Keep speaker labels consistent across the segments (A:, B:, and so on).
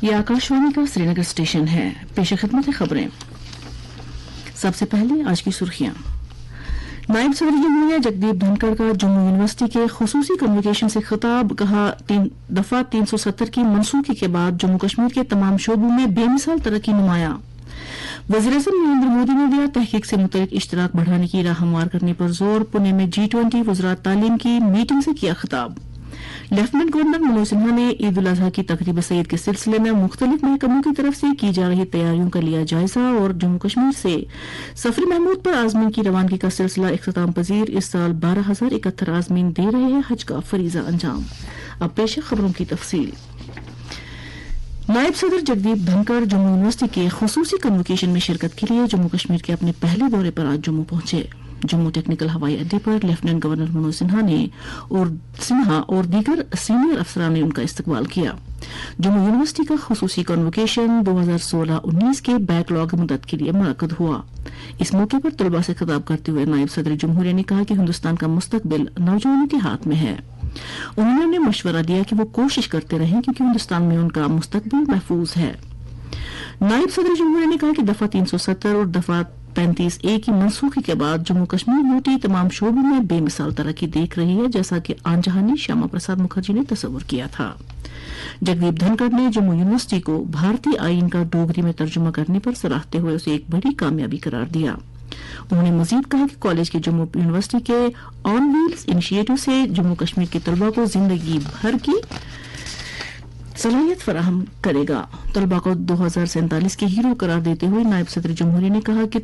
A: ये आकाशवाणी का श्रीनगर स्टेशन है। पेश खिदमत खबरें। सबसे पहले आज की सुर्खियां। नायब सदर जमहूरिया जगदीप धनखड़ का जम्मू यूनिवर्सिटी के खुसूसी कन्वोकेशन से खिताब। कहा, दफा 370 की मनसूखी के बाद जम्मू कश्मीर के तमाम शोबों में बेमिसाल तरक्की नुमाया। वज़ीर-ए-आज़म नरेंद्र मोदी ने दिया तहकीक से मुतल्लिक इश्तराक बढ़ाने की राह हमवार करने पर जोर। पुणे में G20 वज़रात तालीम की मीटिंग से किया खिताब। लेफ्टिनेंट गवर्नर मनोज सिन्हा ने ईद उल अजहा की तकरीब सईद के सिलसिले में मुख्तलिफ महकमों की तरफ से की जा रही तैयारियों का लिया जायजा और जम्मू कश्मीर से सफरी महमूद पर आजमीन की रवानगी का सिलसिला इख्तिताम पजीर। इस साल 12,071 आजमीन दे रहे हैं हज का फरीजा अंजाम। अब पेश खबरों की तफसील। नायब सदर जगदीप धनखड़ जम्मू यूनिवर्सिटी के खुसूसी कन्वोकेशन में शिरकत के लिए जम्मू कश्मीर के अपने पहले दौरे पर आज जम्मू पहुंचे। जम्मू टेक्निकल हवाई अड्डे पर लेफ्टिनेंट गवर्नर मनोज सिन्हा और दीगर सीनियर अफसरान ने उनका इस्तकबाल किया। जम्मू यूनिवर्सिटी का खुसूसी कन्वोकेशन 2016-19 के बैकलॉग मुद्दत के लिए मुनक्कद हुआ। इस मौके पर तलबा से खिताब करते हुए नायब सदर जमहूरिया ने कहा कि हिंदुस्तान का मुस्तकबिल नौजवानों के हाथ में है। उन्होंने उन्हें मशवरा दिया कि वो कोशिश करते रहें क्योंकि हिंदुस्तान में उनका मुस्तकबिल महफूज है। नायब सदर जमहूरिया ने कहा कि दफा 370 और दफा 35A की मनसूखी के बाद जम्मू कश्मीर यूटी तमाम शोबों में बेमिसाल तरक्की देख रही है, जैसा कि आन जहानी श्यामा प्रसाद मुखर्जी ने तस्वुर किया था। जगदीप धनखड़ ने जम्मू यूनिवर्सिटी को भारतीय आईन का डोगरी में तर्जुमा करने पर सराहते हुए उसे एक बड़ी कामयाबी करार दिया। उन्होंने मजीद कहा कि कॉलेज के जम्मू यूनिवर्सिटी के ऑन व्हील्स इनिशिएटिव से जम्मू कश्मीर के तलबा को जिंदगी भर की सलाहियत फराहम करेगा। तलबा को 2047 के हीरो करार देते हुए नायब सदर जमहूरिया ने कहा कि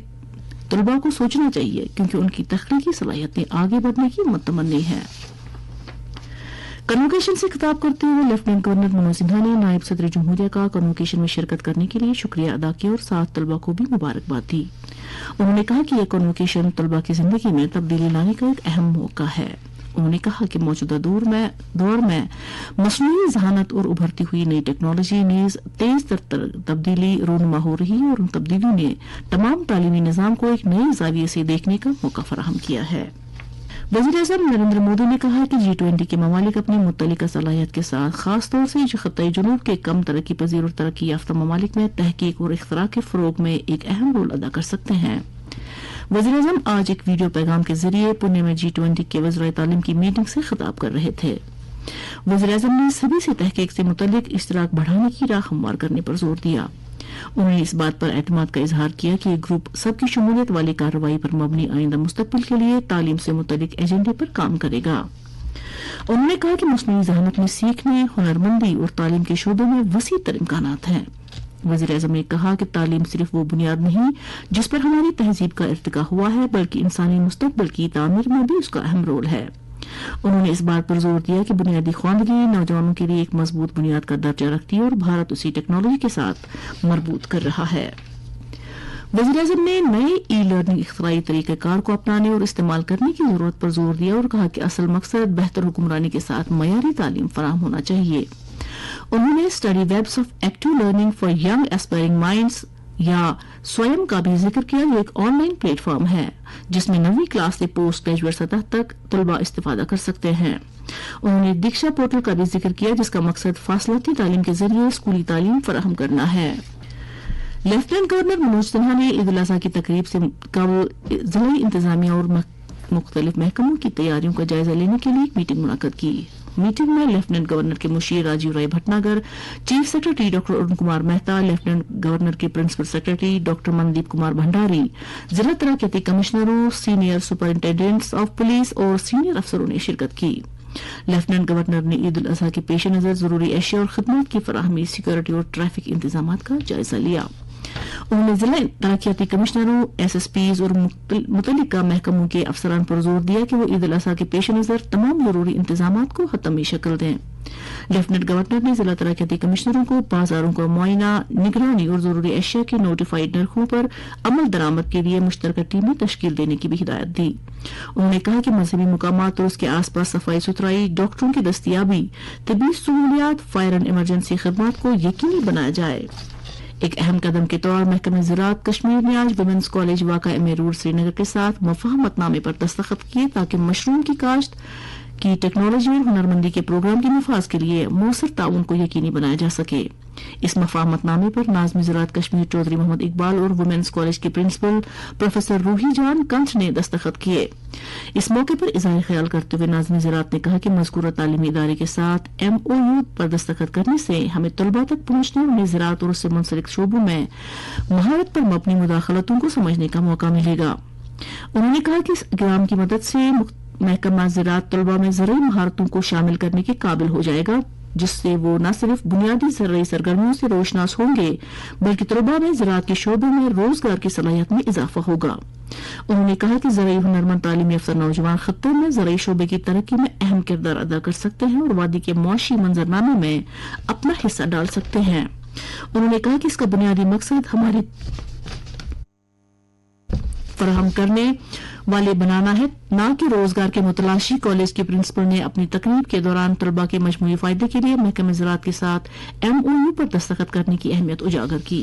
A: तलबा को सोचना चाहिए क्योंकि उनकी तख्लीकी सलाहियतें आगे बढ़ने की मुतमन्नी है। कन्वोकेशन से खिताब करते हुए लेफ्टिनेंट गवर्नर मनोज सिन्हा ने नायब सदर जमहूरिया का कन्वोकेशन में शिरकत करने के लिए शुक्रिया अदा किया और साथ तलबा को भी मुबारकबाद दी। उन्होंने कहा कि यह कन्वोकेशन तलबा की जिंदगी में तब्दीली लाने का एक अहम मौका है। उन्होंने कहा कि मौजूदा दौर में मसनूई ज़हानत और उभरती हुई नई टेक्नोलॉजी नीज तेज तब्दीली रूनुमा हो रही है और उन तब्दीलियों ने तमाम तालीमी निज़ाम को एक नए ज़ाविये से देखने का मौका फराहम किया है। वज़ीर-ए-आज़म नरेंद्र मोदी ने कहा है कि G20 के ममालिक अपनी मुत्तलिका सलाहियत के साथ खासतौर से खत्ते जुनूब के कम तरक्की पजीर और तरक्की याफ्ता ममालिक में तहकीक और इख्तरा के फ़रोग में एक अहम रोल अदा कर सकते हैं। वज़ीर-ए-आज़म आज एक वीडियो पैगाम के जरिए पुणे में G20 के वज़रात तालीम की मीटिंग से खिताब कर रहे थे। वज़ीर-ए-आज़म ने सभी से तहकीक से मुतल्लिक इश्तराक बढ़ाने की राह हमवार करने पर जोर दिया। उन्होंने इस बात पर एतमाद का इजहार किया कि ये ग्रुप सबकी शमूलियत वाली कार्रवाई पर मबनी आइंदा मुस्तकबिल के लिए तालीम से मुतल्लिक एजेंडे पर काम करेगा। उन्होंने कहा कि मसनूई ज़हानत में सीखने, हुनरमंदी और तालीम के शोबों में वसी तर इम्कानात हैं। वज़ीर-ए-आज़म ने कहा कि तालीम सिर्फ वो बुनियाद नहीं जिस पर हमारी तहजीब का इर्तिका हुआ है, बल्कि इंसानी मुस्तकबिल की तामीर में भी उसका अहम रोल है। उन्होंने इस बात पर जोर दिया कि बुनियादी ख्वानगी नौजवानों के लिए एक मजबूत बुनियाद का दर्जा रखती है और भारत उसी टेक्नोलॉजी के साथ मरबूत कर रहा है। वज़ीर-ए-आज़म ने नए ई लर्निंग इख्तराई तरीक़ेकार को अपनाने और इस्तेमाल करने की जरूरत पर जोर दिया और कहा कि असल मकसद बेहतर हुक्मरानी के साथ मयारी तालीम फराहम होना चाहिए। उन्होंने study webs of active learning for young aspiring minds या स्वयं का भी जिक्र किया। ये एक ऑनलाइन प्लेटफॉर्म है जिसमें 9वीं क्लास से पोस्ट ग्रेजुएट सतह तक तलबा इस्तेफादा कर सकते हैं। उन्होंने दीक्षा पोर्टल का भी जिक्र किया जिसका मकसद फासलाती तालीम के जरिए स्कूली तालीम फराहम करना है। लेफ्टिनेंट गवर्नर मनोज सिन्हा ने ईद उल अजहा की तकरीब से कबल जिला इंतजामिया और मुख्तलिफ महकमों की तैयारियों का जायजा लेने के लिए एक मीटिंग मुनक्कद की। मीटिंग में लेफ्टिनेंट गवर्नर के मुशीर Rajeev Rai Bhatnagar, chief secretary doctor Arun Kumar Mehta, lieutenant governor के principal secretary doctor Mandeep Kumar Bhandari, जिला तरक्याती कमिश्नरों, सीनियर सुपरिंटेंडेंट्स ऑफ पुलिस और सीनियर अफसरों ने शिरकत की। लेफ्टिनेंट गवर्नर ने ईद उल अजहा के पेश नजर जरूरी एशिया और खदमात की फराहमी, सिक्योरिटी और ट्रैफिक इंतजाम का जायजा लिया। उन्होंने जिला तरक्याती कमिश्नरों, SSPs और मुतल्लिका महकमों के अफसरान पर जोर दिया कि वो ईद उल अजहा के पेश नजर तमाम जरूरी इंतजाम को हतमी शक्ल दें। लेफ्टिनेंट गवर्नर ने जिला तरक्याती कमिश्नरों को बाजारों का मुआयना, निगरानी और जरूरी एशिया के नोटिफाइड नरखों पर अमल दरामद के लिए मुश्तरका टीमें तश्कील देने की भी हिदायत दी। उन्होंने कहा कि मजहबी मुकामात और उसके आस पास सफाई सुथराई, डॉक्टरों की दस्तियाबी, तिब्बी सहूलियात, फायर एंड इमरजेंसी खदमात को यकीनी बनाया जाए। एक अहम कदम के तौर महकमे ज़राअत कश्मीर ने आज वुमेन्स कॉलेज वाक़ा एम ए रोड श्रीनगर के साथ मुफ़ाहमतनामे पर दस्तखत किए ताकि मशरूम की काश्त कि टेक्नोलॉजी और हुनरमंदी के प्रोग्राम के नफाज के लिए मौसर ताउन को यकीनी बनाया जा सके। इस मफाहमतनामे पर नाज़िम ज़राअत कश्मीर चौधरी मोहम्मद इकबाल और वुमेन्स कॉलेज की प्रिंसिपल प्रोफेसर रूही जान कंठ ने दस्तखत किए। इस मौके पर इज़हार ख्याल करते हुए नाज़िम ज़राअत ने कहा कि मज़कूरा तालीमी इदारे के साथ MOU पर दस्तखत करने से हमें तलबा तक पहुंचने और उन्हें ज़राअत और उससे मुंसलिक शोबों में महारत पर मबनी मुदाखलतों को समझने का मौका मिलेगा। उन्होंने कहा कि इस इक़दाम की मदद से महकमा ज़राअत तलबा में ज़रूरी महारतों को शामिल करने के काबिल हो जाएगा, जिससे वो न सिर्फ बुनियादी ज़रूरी सरगर्मियों से रोशनास होंगे बल्कि तलबा में ज़राअत के शोबे में रोजगार की सलाहियत में इजाफा होगा। उन्होंने कहा कि ज़रूरी हुनरमंद तालीमी अफसर नौजवान खत्ते में ज़रूरी शोबे की तरक्की में अहम किरदार अदा कर सकते हैं और वादी के मुआशी मंजरनामे में अपना हिस्सा डाल सकते हैं। उन्होंने कहा कि इसका बुनियादी मकसद हमारे फराहम करने वाले बनाना है, न कि रोजगार के मुतलाशी। कॉलेज के प्रिंसिपल ने अपनी तकरीब के दौरान तलबा के मजमूई फायदे के लिए महकमे ज़राअत के साथ MOU पर दस्तखत करने की अहमियत उजागर की।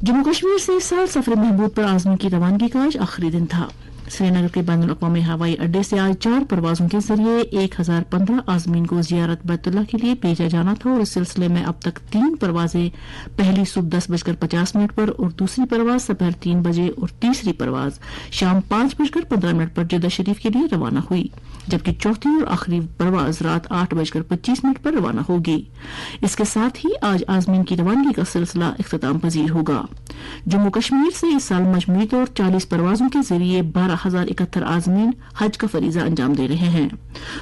A: जम्मू कश्मीर से इस साल सफर महबूब पर आज़मीन की रवानगी का आज आखिरी दिन था। श्रीनगर के बैनुल अक़वामी हवाई अड्डे से आज 4 परवाजों के जरिए 1015 आज़मीन को ज़ियारत बैतुल्लाह के लिए भेजा जाना था और इस सिलसिले में अब तक 3 परवाजें, पहली सुबह 10:50 पर और दूसरी परवाज दोपहर 3 बजे और तीसरी परवाज शाम 5:15 पर जद्दा शरीफ के लिए रवाना हुई, जबकि चौथी और आखिरी परवाज रात 8:25 पर रवाना होगी। इसके साथ ही आज आज़मीन की रवानगी का सिलसिला इख्तिताम पजीर होगा। जम्मू कश्मीर से इस साल मजमूई तौर 40 परवाजों के जरिए 12,071 आज़मीन हज का फरीजा अंजाम दे रहे हैं।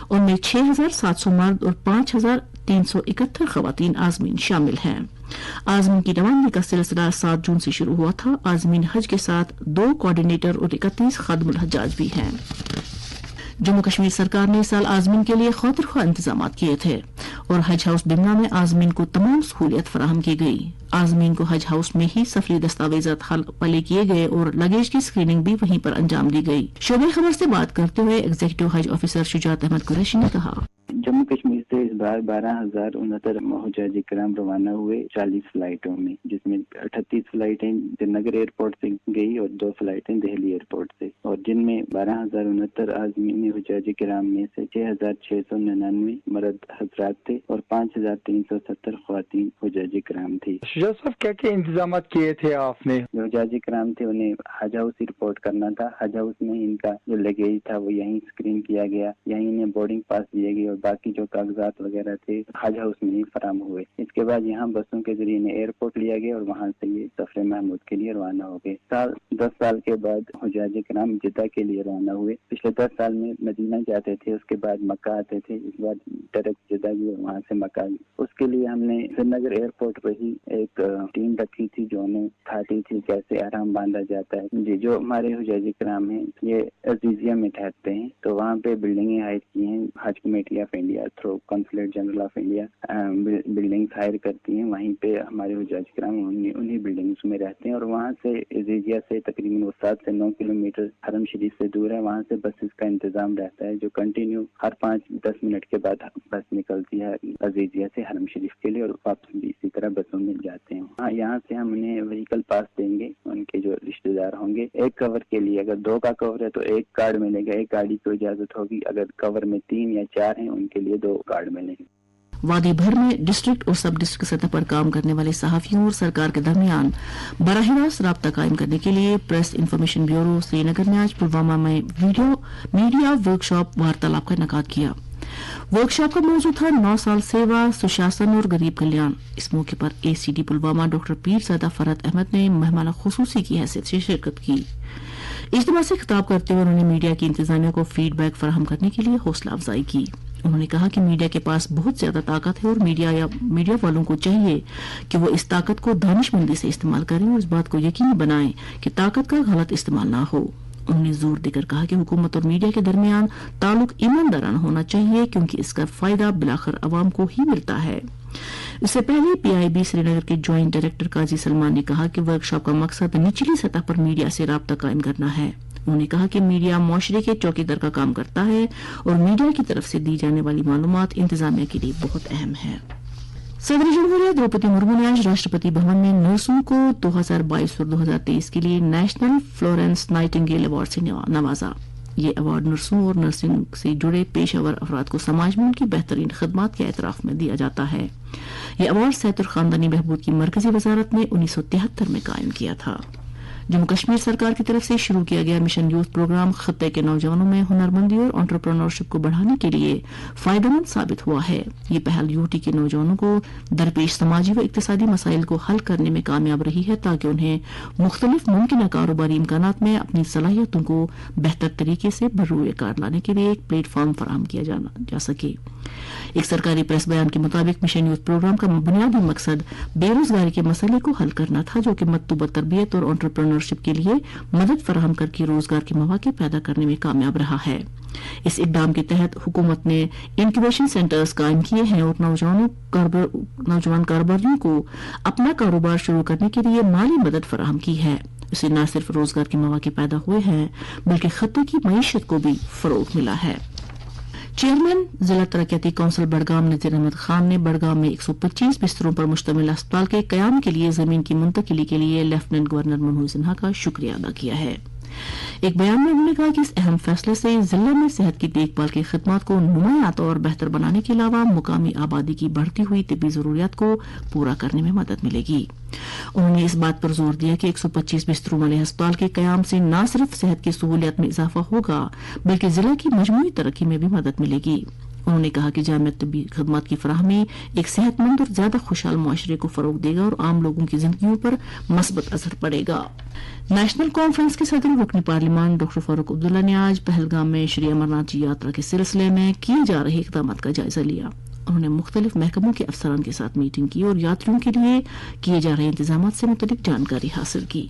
A: उनमें 6,700 मर्द और 5,371 खवातीन आज़मीन शामिल हैं। आज़मीन की रवानगी का सिलसिला 7 जून से शुरू हुआ था। आज़मीन हज के साथ 2 कोऑर्डिनेटर और 31 खादिमुल हज्जाज भी हैं। जम्मू कश्मीर सरकार ने इस साल आज़मीन के लिए खौतरख्वाह इंतजाम किए थे और हज हाउस बिमना में आज़मीन को तमाम सहूलियत फराहम की गई। आज़मीन को हज हाउस में ही सफरी दस्तावेजात हवाले किए गए और लगेज की स्क्रीनिंग भी वहीं पर अंजाम दी गई। शोबे खबर से बात करते हुए एग्जीक्यूटिव हज ऑफिसर शुजात अहमद कुरैशी ने कहा,
B: जम्मू कश्मीर से इस बार 12,069 हुज्जाज इकराम रवाना हुए 40 फ्लाइटों में, जिसमें 38 फ्लाइटें श्रीनगर एयरपोर्ट से गई और 2 फ्लाइटें दिल्ली एयरपोर्ट से, और जिनमें 12,069 आज़मीन हुज्जाज इकराम में से 6,699 मर्द हजरात थे और 5,370 ख्वातीन हुज्जाज इकराम थी।
C: शुजात साहब, क्या क्या इंतजाम किए थे आपने?
B: हुज्जाज इकराम थे, उन्हें हज हाउस रिपोर्ट करना था। हज हाउस में इनका जो लगेज था वो यहीं स्क्रीन किया गया, यहीं इन्हें बोर्डिंग पास दिए गए और बाकी जो कागजात वगैरह थे हज हाउस में ही फराम हुए। इसके बाद यहाँ बसों के जरिए इन्हें एयरपोर्ट लिया गया और वहाँ से ये सफर महमूद के लिए रवाना हो गए। 10 साल के बाद हुज्जाज इकराम जिद्दा के लिए रवाना हुए। पिछले 10 साल में मदीना जाते थे, उसके बाद मक्का आते थे, इस बार डायरेक्ट जिद्दा गए, वहाँ से मक्का। उसके लिए हमने श्रीनगर एयरपोर्ट पर ही एक टीम रखी थी जो उन्हें सिखाती थी कैसे आराम बांधा जाता है। जी, जो हमारे हुज्जाज इकराम हैं ये अजीजिया में ठहरते हैं, तो वहाँ पे बिल्डिंगें हायर की हैं। हज committee of India through consulate general of India buildings hire करती हैं। वहीं पे हमारे हुज्जाज इकराम उन्हीं बिल्डिंग्स में रहते हैं और वहाँ से अजीजिया से तकरीबन 7 से 9 किलोमीटर हरम शरीफ से दूर है। वहाँ से बसेस का इंतजाम रहता है जो कंटिन्यू हर 5-10 मिनट के बाद बस निकलती है अजीजिया से हरम शरीफ के लिए, और वापस भी इसी तरह बसों मिल जाते हैं। हाँ, यहाँ से हम उन्हें व्हीकल पास देंगे, उनके जो रिश्तेदार होंगे। एक कवर के लिए अगर 2 का कवर है तो 1 कार्ड मिलेगा, 1 गाड़ी को इजाजत होगी। अगर कवर में 3 या 4 हैं उनके लिए 2 कार्ड मिलेंगे।
A: वादी भर में डिस्ट्रिक्ट और सब डिस्ट्रिक्ट सतह पर काम करने वाले सहाफियों और सरकार के दरमियान बराह रास्त राब्ता कायम करने के लिए प्रेस इंफॉर्मेशन ब्यूरो श्रीनगर ने आज पुलवामा में मीडिया वर्कशॉप वार्तालाप का इनेकाद किया। वर्कशॉप का मौजू था 9 साल सेवा, सुशासन और गरीब कल्याण। इस मौके पर ACD पुलवामा डॉक्टर पीरज़ादा फरहत अहमद ने मेहमान खुसूसी की हैसियत से शिरकत की। इज्तिमा से खिताब करते हुए उन्होंने मीडिया की इंतजामिया को फीडबैक फराहम करने के लिए हौसला अफजाई की। उन्होंने कहा कि मीडिया के पास बहुत ज्यादा ताकत है और मीडिया वालों को चाहिए कि वो इस ताकत को दानिशमंदी से इस्तेमाल करें और इस बात को यकीनी बनाएं कि ताकत का गलत इस्तेमाल ना हो। उन्होंने जोर देकर कहा कि हुकूमत और मीडिया के दरमियान ताल्लुक ईमानदाराना होना चाहिए, क्योंकि इसका फायदा बिलाखिर अवाम को ही मिलता है। इससे पहले PIB श्रीनगर के ज्वाइंट डायरेक्टर काजी सलमान ने कहा कि वर्कशॉप का मकसद निचली सतह पर मीडिया से राब्ता कायम करना है। उन्होंने कहा कि मीडिया मुआशरे के चौकीदार का काम करता है और मीडिया की तरफ से दी जाने वाली मालूमात इंतजामिया के लिए बहुत अहम है। सदर जमहूरिया द्रौपदी मुर्मू ने आज राष्ट्रपति भवन में नर्सों को 2022 और 2023 के लिए नेशनल फ्लोरेंस नाइटिंगेल अवार्ड से नवाजा। یہ ایوارڈ نرسوں اور نرسنگ سے جڑے پیشہ ور افراد کو سماج میں ان کی بہترین خدمات کے اعتراف میں دیا جاتا ہے۔ یہ ایوارڈ صحت اور خاندانی بہبود کی مرکزی وزارت نے 1973 میں قائم کیا تھا۔ جموں کشمیر سرکار کی طرف سے شروع کیا گیا مشن یوتھ پروگرام خطے کے نوجوانوں میں ہنرمندی اور انٹرپرینورشپ کو بڑھانے کے لیے فائدہ مند ثابت ہوا ہے۔ یہ پہل یوٹی کے نوجوانوں کو درپیش سماجی و اقتصادی مسائل کو حل کرنے میں کامیاب رہی ہے تاکہ انہیں مختلف ممکنہ کاروباری امکانات میں اپنی صلاحیتوں کو بہتر طریقے سے بروئے کار لانے کے لیے ایک پلیٹ فارم فراہم کیا جا سکے۔ ایک سرکاری پریس بیان کے مطابق مشن یوتھ پروگرام کا بنیادی مقصد بے روزگاری کے مسئلے کو حل کرنا تھا، جو کہ مطلوبہ تربیت اور انٹرپرینورشپ کے لیے مدد فراہم کر کے روزگار کے مواقع پیدا کرنے میں کامیاب رہا ہے۔ اس اقدام کے تحت حکومت نے انکیویشن سینٹرز قائم کیے ہیں اور نوجوان کاروباریوں کو اپنا کاروبار شروع کرنے کے لیے مالی مدد فراہم کی ہے۔ اسے نہ صرف روزگار کے مواقع پیدا ہوئے ہیں بلکہ خطے کی معیشت کو بھی فروغ ملا ہے۔ چیئرمین ضلع ترقیاتی کونسل بڑگام نذیر احمد خان نے بڑگام میں 125 بستروں پر مشتمل اسپتال کے قیام کے لیے زمین کی منتقلی کے لیے لیفٹیننٹ گورنر منوج سنہا کا شکریہ ادا کیا ہے۔ ایک بیان میں انہوں نے کہا کہ اس اہم فیصلے سے ضلع میں صحت کی دیکھ بھال کی خدمات کو نمایاں اور بہتر بنانے کے علاوہ مقامی آبادی کی بڑھتی ہوئی طبی ضروریات کو پورا کرنے میں مدد ملے گی۔ انہوں نے اس بات پر زور دیا کہ 125 بستروں والے ہسپتال کے قیام سے نہ صرف صحت کی سہولیات میں اضافہ ہوگا بلکہ ضلع کی مجموعی ترقی میں بھی مدد ملے گی۔ انہوں نے کہا کہ جامع طبی خدمات کی فراہمی ایک صحت مند اور زیادہ خوشحال معاشرے کو فروغ دے گا اور عام لوگوں کی زندگیوں پر مثبت اثر پڑے گا۔ نیشنل کانفرنس کے صدر رکن پارلیمان ڈاکٹر فاروق عبداللہ نے آج پہلگام میں شری امرناتھ جی یاترا کے سلسلے میں کیے جا رہے اقدامات کا جائزہ لیا۔ انہوں نے مختلف محکموں کے افسران کے ساتھ میٹنگ کی اور یاتریوں کے لیے کیے جا رہے انتظامات سے متعلق جانکاری حاصل کی۔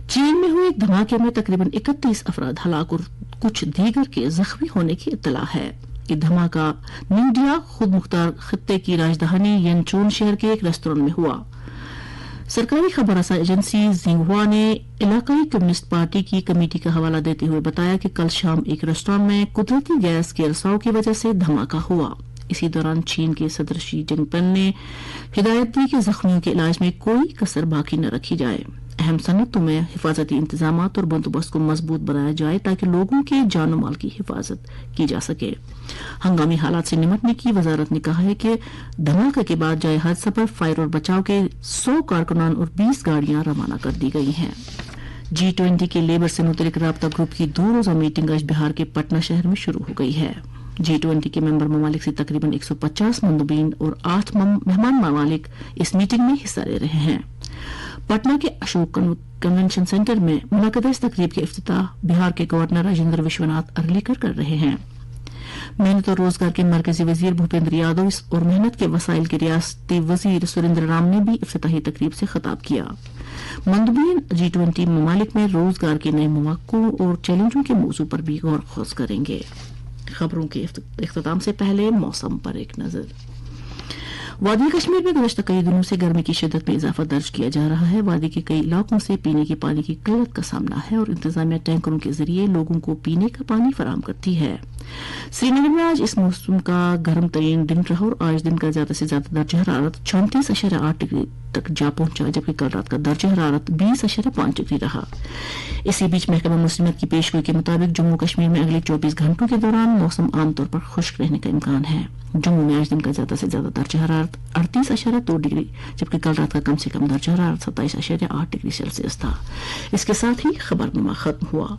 A: چین میں ہوئے ایک دھماکے میں تقریباً 31 افراد ہلاک اور کچھ دیگر کے زخمی ہونے کی اطلاع ہے۔ یہ دھماکہ نیوڈیا خود مختار خطے کی راجدھانی ینچون شہر کے ایک ریستوران میں ہوا۔ سرکاری خبر رساں ایجنسی زنگہوا نے علاقائی کمیونسٹ پارٹی کی کمیٹی کا حوالہ دیتے ہوئے بتایا کہ کل شام ایک ریستوران میں قدرتی گیس کے رساؤ کی وجہ سے دھماکہ ہوا۔ اسی دوران چین کے صدر شی جن پنگ نے ہدایت دی کہ زخمیوں کے علاج میں کوئی کسر باقی نہ رکھی جائے۔ اہم صنعتوں میں حفاظتی انتظامات اور بندوبست کو مضبوط بنایا جائے تاکہ لوگوں کے جان و مال کی حفاظت کی جا سکے۔ ہنگامی حالات سے نمٹنے کی وزارت نے کہا ہے کہ دھماکے کے بعد جائے حادثہ پر فائر اور بچاؤ کے 100 کارکنان اور 20 گاڑیاں روانہ کر دی گئی ہیں۔ G20 کے لیبر سے متعلق رابطہ گروپ کی 2 روزہ میٹنگ آج بہار کے پٹنہ شہر میں شروع ہو گئی ہے۔ G20 کے ممبر ممالک سے تقریباً 150 مندوبین اور 8 مہمان ممالک اس میٹنگ میں حصہ لے رہے ہیں۔ پٹنہ کے اشوک کنونشن سینٹر میں منعقدہ اس تقریب کے افتتاح بہار کے گورنر راجندر وشوناتھ ارلیکر کر رہے ہیں۔ محنت اور روزگار کے مرکزی وزیر بھوپیندر یادو اور محنت کے وسائل کے ریاستی وزیر سریندر رام نے بھی افتتاحی تقریب سے خطاب کیا۔ مندوبین G20 ممالک میں روزگار کے نئے مواقع اور چیلنجوں کے موضوع پر بھی غور و خوض کریں گے۔ خبروں کے اختتام سے پہلے موسم پر ایک نظر۔ وادی کشمیر میں گزشتہ کئی دنوں سے گرمی کی شدت میں اضافہ درج کیا جا رہا ہے۔ وادی کے کئی علاقوں سے پینے کے پانی کی قلت کا سامنا ہے اور انتظامیہ ٹینکروں کے ذریعے لوگوں کو پینے کا پانی فراہم کرتی ہے۔ سری نگر میں آج اس موسم کا گرم ترین دن رہا اور آج دن کا زیادہ سے زیادہ درجہ حرارت 34.8 ڈگری تک جا پہنچا جبکہ کل رات کا درجہ حرارت 20.5 ڈگری رہا۔ اسی بیچ محکمہ موسمیات کی پیشگوئی کے مطابق جموں کشمیر میں اگلے 24 گھنٹوں کے دوران موسم عام طور پر خشک رہنے کا امکان ہے۔ جموں میں آج دن کا زیادہ سے زیادہ درجہ حرارت 38.2 ڈگری جبکہ کل رات کا کم سے کم درجہ حرارت 27.8 ڈگری سیلسیس تھا۔ اس کے ساتھ ہی خبرنامہ ختم ہوا۔